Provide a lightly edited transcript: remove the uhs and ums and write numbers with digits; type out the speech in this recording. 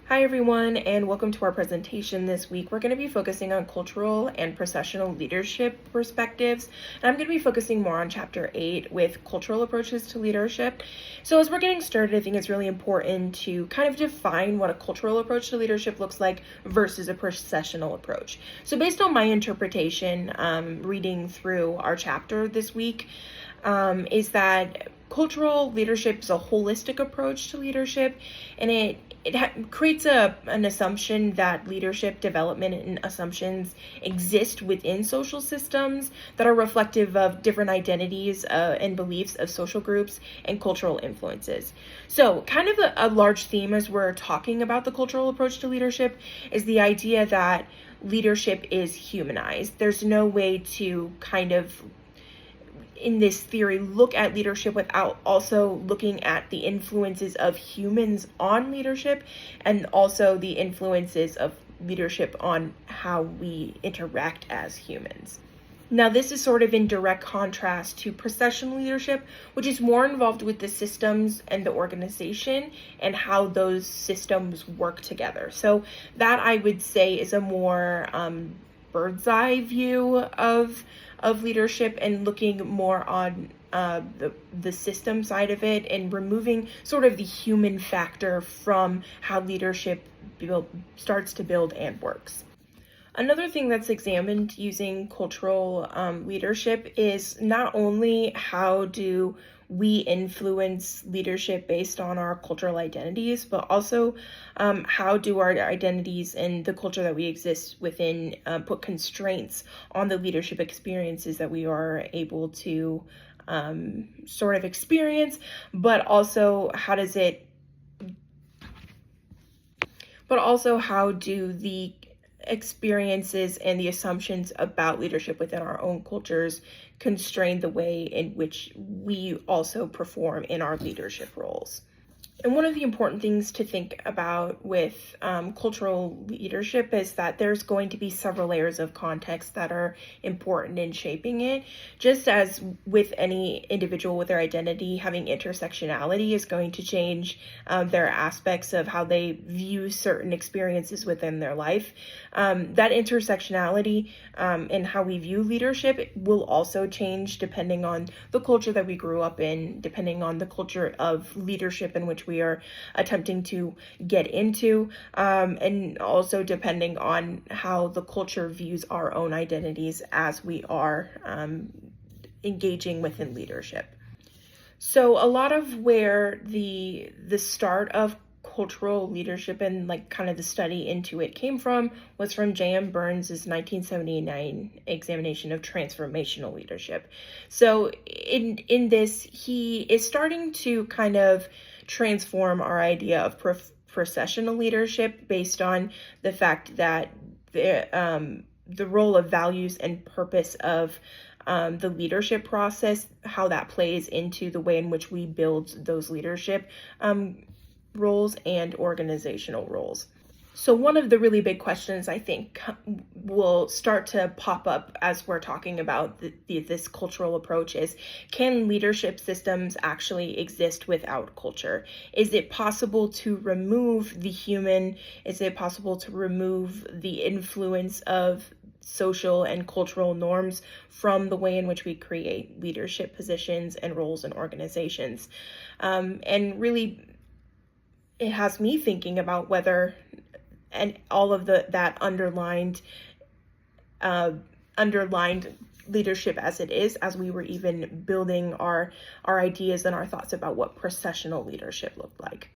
Hi everyone, and welcome to our presentation this week. We're going to be focusing on cultural and processional leadership perspectives, and I'm going to be focusing more on Chapter 8 with cultural approaches to leadership. So as we're getting started, I think it's really important to kind of define what a cultural approach to leadership looks like versus a processional approach. So based on my interpretation, reading through our chapter this week, is that cultural leadership is a holistic approach to leadership, and it creates an assumption that leadership development and assumptions exist within social systems that are reflective of different identities and beliefs of social groups and cultural influences. So kind of a large theme as we're talking about the cultural approach to leadership is the idea that leadership is humanized. There's no way to kind of in this theory look at leadership without also looking at the influences of humans on leadership and also the influences of leadership on how we interact as humans. Now, this is sort of in direct contrast to processional leadership, which is more involved with the systems and the organization and how those systems work together. So that, I would say, is a more bird's eye view of leadership and looking more on the system side of it and removing sort of the human factor from how leadership starts to build and works. Another thing that's examined using cultural leadership is not only how do we influence leadership based on our cultural identities, but also how do our identities and the culture that we exist within put constraints on the leadership experiences that we are able to sort of experience, but also how do the experiences and the assumptions about leadership within our own cultures constrain the way in which we also perform in our leadership roles. And one of the important things to think about with cultural leadership is that there's going to be several layers of context that are important in shaping it. Just as with any individual with their identity, having intersectionality is going to change their aspects of how they view certain experiences within their life. That intersectionality and how we view leadership will also change depending on the culture that we grew up in, depending on the culture of leadership in which we are attempting to get into, and also depending on how the culture views our own identities as we are engaging within leadership. So a lot of where the start of cultural leadership and like kind of the study into it came from was from J.M. Burns's 1979 examination of transformational leadership. So in this, he is starting to kind of transform our idea of processional leadership based on the fact that the role of values and purpose of the leadership process, how that plays into the way in which we build those leadership roles and organizational roles. So one of the really big questions I think will start to pop up as we're talking about this cultural approach is, can leadership systems actually exist without culture? Is it possible to remove the human? Is it possible to remove the influence of social and cultural norms from the way in which we create leadership positions and roles in organizations? And really, it has me thinking about whether, and all of that underlined leadership as it is, as we were even building our ideas and our thoughts about what processional leadership looked like.